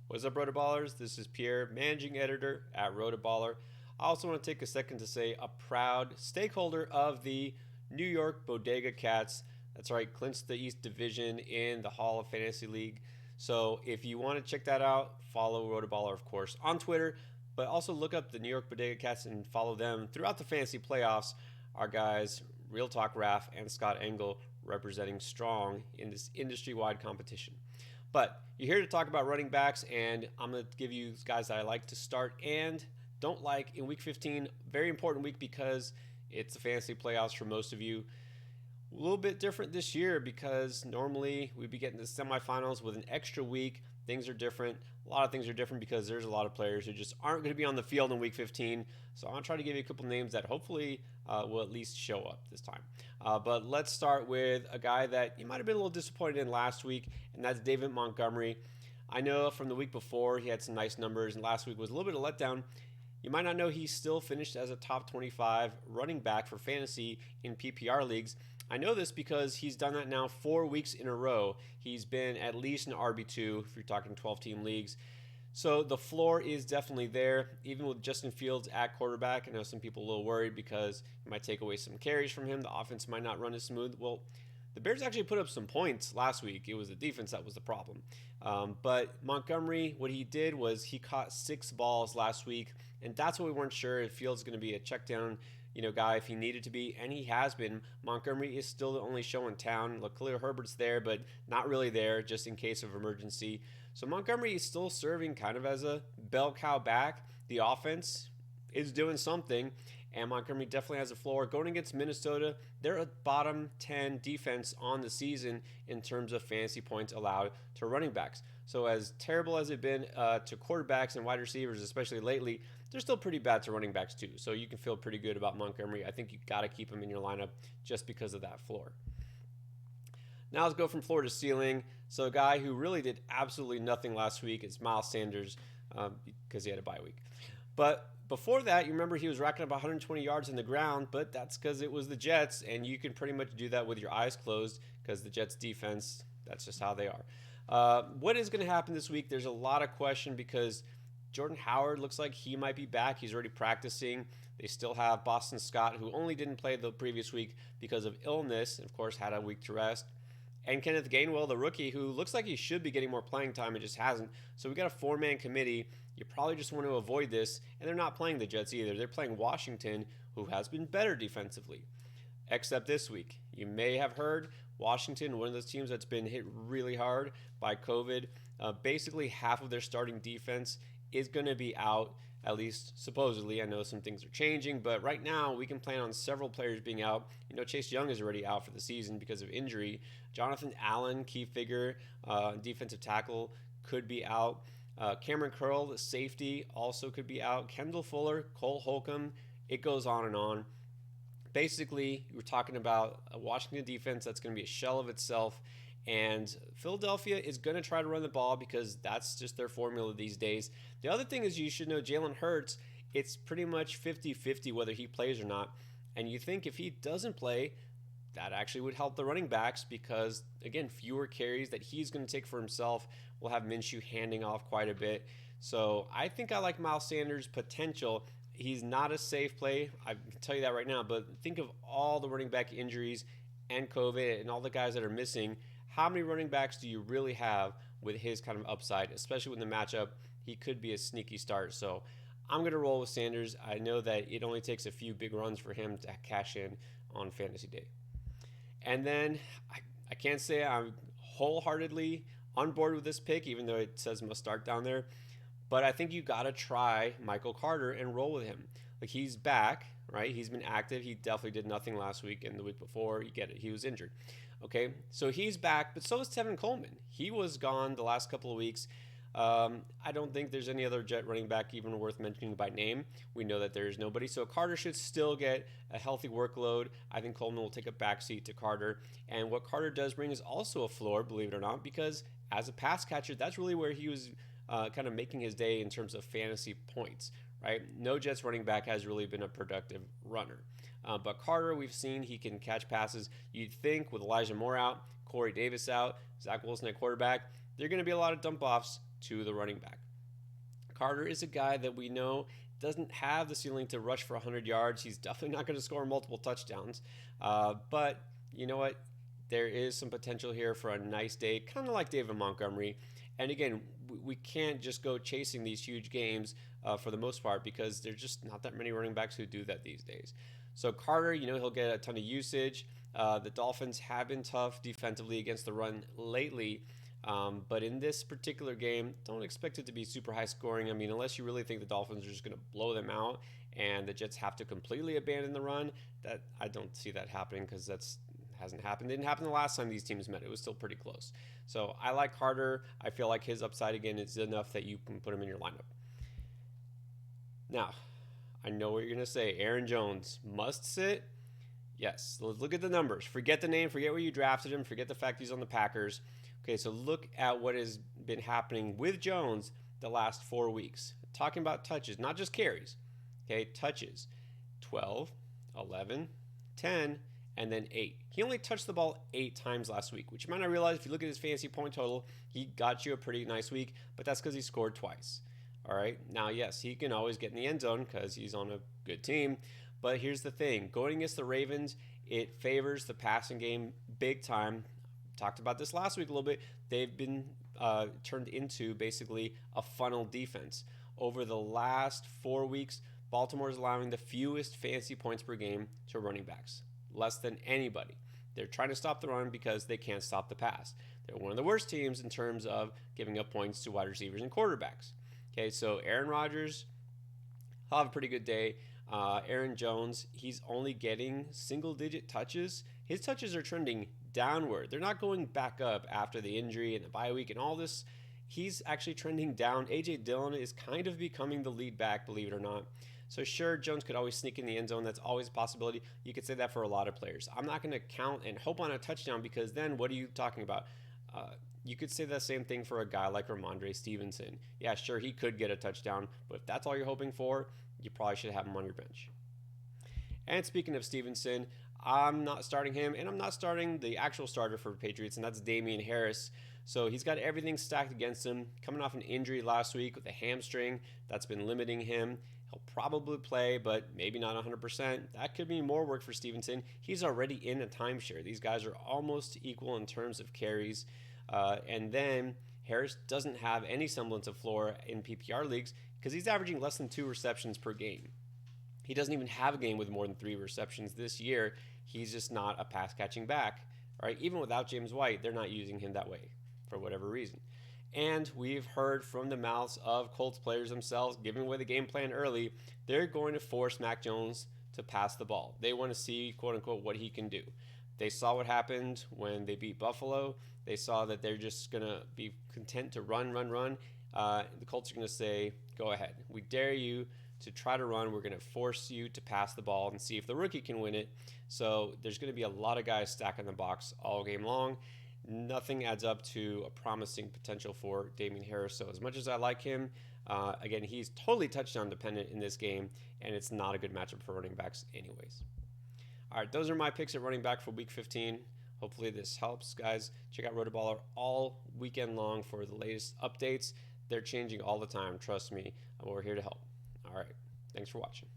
What's up, RotoBallers? This is Pierre, managing editor at RotoBaller. I also want to take a second to say a proud stakeholder of the New York Bodega Cats. That's right, clinched the East Division in the Hall of Fantasy League. So if you want to check that out, follow RotoBaller, of course, on Twitter, but also look up the New York Bodega Cats and follow them throughout the fantasy playoffs. Our guys, Real Talk Raph and Scott Engel, representing strong in this industry-wide competition. But you're here to talk about running backs, and I'm going to give you guys that I like to start and don't like in Week 15. Very important week because it's the fantasy playoffs for most of you. A little bit different this year because normally we'd be getting the semifinals with an extra week. Things are different. A lot of things are different because there's a lot of players who just aren't going to be on the field in Week 15. So I'm going to try to give you a couple names that hopefully will at least show up this time. But let's start with a guy that you might have been a little disappointed in last week, and that's David Montgomery. I know from the week before he had some nice numbers, and last week was a little bit of a letdown. You might not know he still finished as a top 25 running back for fantasy in PPR leagues. I know this because he's done that now 4 weeks in a row. He's been at least an RB2 if you're talking 12-team leagues. So the floor is definitely there, even with Justin Fields at quarterback. I know some people are a little worried because it might take away some carries from him. The offense might not run as smooth. Well, the Bears actually put up some points last week. It was the defense that was the problem. But Montgomery, what he did was he caught 6 balls last week, and that's what we weren't sure if Fields is going to be a check down guy if he needed to be, and he has been. Montgomery is still the only show in town. Look, Khalil Herbert's there, but not really there, just in case of emergency. So Montgomery is still serving kind of as a bell cow back. The offense is doing something, and Montgomery definitely has a floor. Going against Minnesota, they're a bottom 10 defense on the season in terms of fantasy points allowed to running backs. So as terrible as it's been to quarterbacks and wide receivers, especially lately, they're still pretty bad to running backs too. So you can feel pretty good about Montgomery. I think you got to keep him in your lineup just because of that floor. Now let's go from floor to ceiling. So a guy who really did absolutely nothing last week is Miles Sanders because he had a bye week. But before that, you remember he was racking up 120 yards in the ground, but that's because it was the Jets, and you can pretty much do that with your eyes closed because the Jets defense, that's just how they are. What is going to happen this week? There's a lot of question because Jordan Howard looks like he might be back. He's already practicing. They still have Boston Scott, who only didn't play the previous week because of illness, and of course had a week to rest. And Kenneth Gainwell, the rookie, who looks like he should be getting more playing time and just hasn't. So we got a 4-man committee. You probably just want to avoid this. And they're not playing the Jets either. They're playing Washington, who has been better defensively. Except this week. You may have heard Washington, one of those teams that's been hit really hard by COVID. Basically, half of their starting defense is going to be out, at least supposedly. I know some things are changing, but right now we can plan on several players being out. Chase Young is already out for the season because of injury. Jonathan Allen, key figure, defensive tackle, could be out. Cameron Curl, the safety, also could be out. Kendall Fuller, Cole Holcomb, it goes on and on. Basically, we're talking about a Washington defense that's going to be a shell of itself. And Philadelphia is going to try to run the ball because that's just their formula these days. The other thing is you should know Jalen Hurts, it's pretty much 50-50 whether he plays or not. And you think if he doesn't play, that actually would help the running backs because, again, fewer carries that he's going to take for himself will have Minshew handing off quite a bit. So I think I like Miles Sanders' potential. He's not a safe play, I can tell you that right now, but think of all the running back injuries and COVID and all the guys that are missing. How many running backs do you really have with his kind of upside, especially with the matchup? He could be a sneaky start. So I'm going to roll with Sanders. I know that it only takes a few big runs for him to cash in on fantasy day. And then I can't say I'm wholeheartedly on board with this pick, even though it says must start down there. But I think you got to try Michael Carter and roll with him. Like, he's back, right? He's been active. He definitely did nothing last week and the week before. You get it. He was injured. Okay, so he's back, but so is Tevin Coleman. He was gone the last couple of weeks. I don't think there's any other Jet running back even worth mentioning by name. We know that there's nobody. So Carter should still get a healthy workload. I think Coleman will take a backseat to Carter. And what Carter does bring is also a floor, believe it or not, because as a pass catcher, that's really where he was kind of making his day in terms of fantasy points, right? No Jets running back has really been a productive runner. But Carter, we've seen he can catch passes. You'd think with Elijah Moore out, Corey Davis out, Zach Wilson at quarterback, there are going to be a lot of dump offs. to the running back. Carter is a guy that we know doesn't have the ceiling to rush for 100 yards. He's definitely not going to score multiple touchdowns. But you know what? There is some potential here for a nice day, kind of like David Montgomery. And again, we can't just go chasing these huge games for the most part because there's just not that many running backs who do that these days. So Carter, he'll get a ton of usage. The Dolphins have been tough defensively against the run lately. But in this particular game, don't expect it to be super high scoring. I mean, unless you really think the Dolphins are just going to blow them out and the Jets have to completely abandon the run, that I don't see that happening because that's hasn't happened. It didn't happen the last time these teams met. It was still pretty close. So I like Carter. I feel like his upside, again, is enough that you can put him in your lineup. Now, I know what you're going to say. Aaron Jones must sit. Yes. Let's look at the numbers. Forget the name. Forget where you drafted him. Forget the fact he's on the Packers. Okay, so look at what has been happening with Jones the last 4 weeks. Talking about touches, not just carries. Okay, touches. 12, 11, 10, and then 8. He only touched the ball 8 times last week, which you might not realize if you look at his fantasy point total, he got you a pretty nice week, but that's because he scored twice. All right, now, yes, he can always get in the end zone because he's on a good team, but here's the thing. Going against the Ravens, it favors the passing game big time. Talked about this last week a little bit. They've been turned into basically a funnel defense. Over the last 4 weeks, Baltimore is allowing the fewest fantasy points per game to running backs. Less than anybody. They're trying to stop the run because they can't stop the pass. They're one of the worst teams in terms of giving up points to wide receivers and quarterbacks. Okay, so Aaron Rodgers, he'll have a pretty good day. Aaron Jones, he's only getting single-digit touches. His touches are trending downward. They're not going back up after the injury and the bye week and all this. He's actually trending down. A.J. Dillon is kind of becoming the lead back, believe it or not. So sure, Jones could always sneak in the end zone. That's always a possibility. You could say that for a lot of players. I'm not going to count and hope on a touchdown because then what are you talking about? You could say the same thing for a guy like Ramondre Stevenson. Yeah, sure, he could get a touchdown, but if that's all you're hoping for, you probably should have him on your bench. And speaking of Stevenson, I'm not starting him, and I'm not starting the actual starter for the Patriots, and that's Damien Harris. So he's got everything stacked against him. Coming off an injury last week with a hamstring, that's been limiting him. He'll probably play, but maybe not 100%. That could be more work for Stevenson. He's already in a timeshare. These guys are almost equal in terms of carries. And then Harris doesn't have any semblance of floor in PPR leagues because he's averaging less than 2 receptions per game. He doesn't even have a game with more than 3 receptions this year. He's just not a pass-catching back. Right? Even without James White, they're not using him that way for whatever reason. And we've heard from the mouths of Colts players themselves, giving away the game plan early, they're going to force Mac Jones to pass the ball. They want to see, quote-unquote, what he can do. They saw what happened when they beat Buffalo. They saw that they're just going to be content to run. The Colts are going to say, go ahead. We dare you to try to run. We're going to force you to pass the ball and see if the rookie can win it. So there's going to be a lot of guys stacking the box all game long. Nothing adds up to a promising potential for Damien Harris. So as much as I like him, again, he's totally touchdown dependent in this game, and it's not a good matchup for running backs anyways. All right, those are my picks at running back for Week 15. Hopefully this helps, guys. Check out RotoBaller all weekend long for the latest updates. They're changing all the time, trust me. We're here to help. All right, thanks for watching.